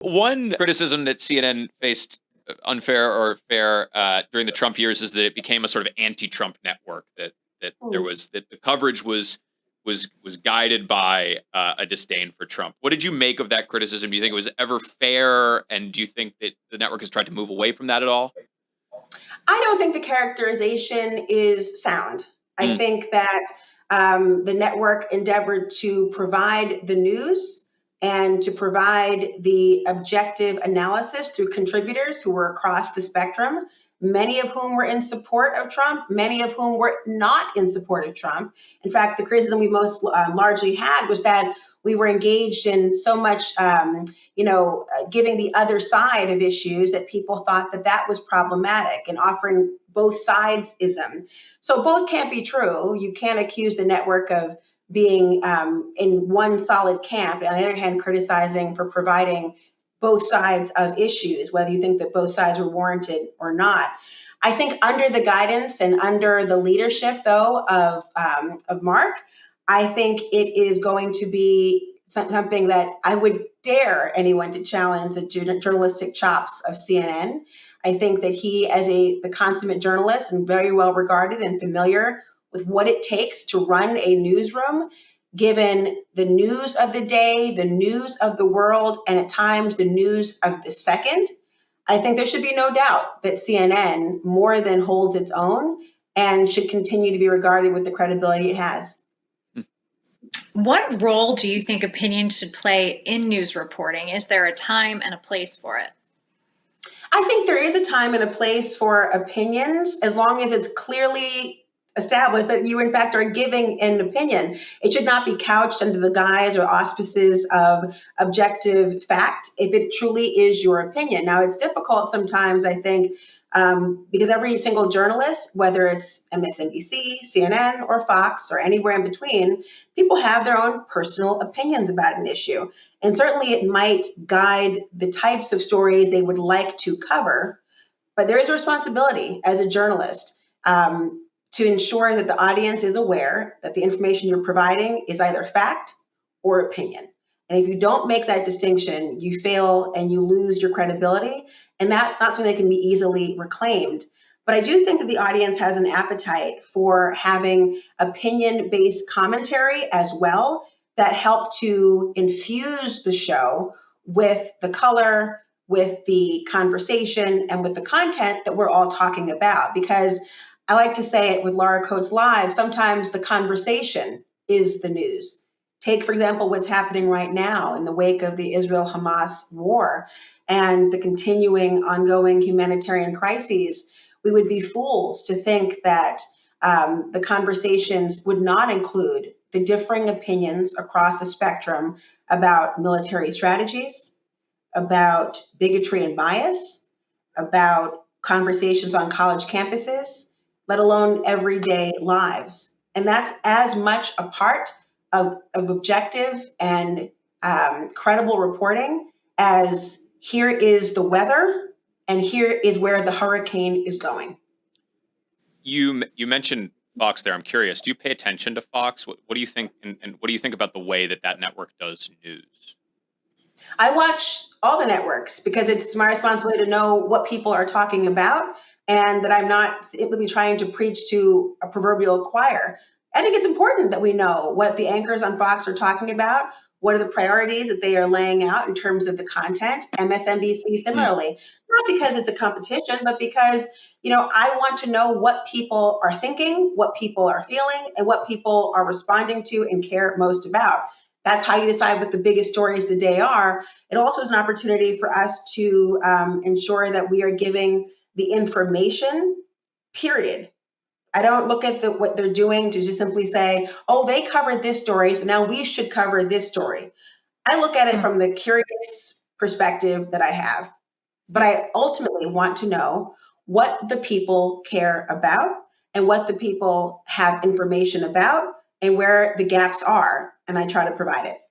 One criticism that CNN faced, unfair or fair, during the Trump years, is that it became a sort of anti-Trump network. That the coverage was guided by a disdain for Trump. What did you make of that criticism? Do you think it was ever fair, and do you think that the network has tried to move away from that at all? I don't think the characterization is sound. I Mm. think that the network endeavored to provide the news and to provide the objective analysis through contributors who were across the spectrum, many of whom were in support of Trump, many of whom were not in support of Trump. In fact, the criticism we most largely had was that we were engaged in so much giving the other side of issues that people thought that that was problematic and offering both sides ism. So both can't be true. You can't accuse the network of being in one solid camp, and on the other hand, criticizing for providing both sides of issues, whether you think that both sides were warranted or not. I think under the guidance and under the leadership, though, of Mark, I think it is going to be something that I would dare anyone to challenge the journalistic chops of CNN. I think that he, as the consummate journalist and very well regarded and familiar with what it takes to run a newsroom, given the news of the day, the news of the world, and at times the news of the second, I think there should be no doubt that CNN more than holds its own and should continue to be regarded with the credibility it has. What role do you think opinion should play in news reporting? Is there a time and a place for it? I think there is a time and a place for opinions as long as it's clearly established that you, in fact, are giving an opinion. It should not be couched under the guise or auspices of objective fact if it truly is your opinion. Now, it's difficult sometimes, I think, because every single journalist, whether it's MSNBC, CNN, or Fox, or anywhere in between, people have their own personal opinions about an issue. And certainly it might guide the types of stories they would like to cover. But there is a responsibility as a journalist to ensure that the audience is aware that the information you're providing is either fact or opinion. And if you don't make that distinction, you fail and you lose your credibility. And that's not something that can be easily reclaimed. But I do think that the audience has an appetite for having opinion-based commentary as well that help to infuse the show with the color, with the conversation, and with the content that we're all talking about. Because I like to say it with Laura Coates Live, sometimes the conversation is the news. Take, for example, what's happening right now in the wake of the Israel-Hamas war and the continuing ongoing humanitarian crises. We would be fools to think that the conversations would not include the differing opinions across the spectrum about military strategies, about bigotry and bias, about conversations on college campuses, let alone everyday lives. And that's as much a part of objective and credible reporting as here is the weather and here is where the hurricane is going. You mentioned Fox there. I'm curious. Do you pay attention to Fox? What do you think, and what do you think about the way that network does news? I watch all the networks because it's my responsibility to know what people are talking about and that I'm not simply trying to preach to a proverbial choir. I think it's important that we know what the anchors on Fox are talking about. What are the priorities that they are laying out in terms of the content? MSNBC similarly, not because it's a competition, but because I want to know what people are thinking, what people are feeling, and what people are responding to and care most about. That's how you decide what the biggest stories of the day are. It also is an opportunity for us to ensure that we are giving the information, period. I don't look at what they're doing to just simply say, oh, they covered this story, so now we should cover this story. I look at it from the curious perspective that I have. But I ultimately want to know what the people care about and what the people have information about and where the gaps are, and I try to provide it.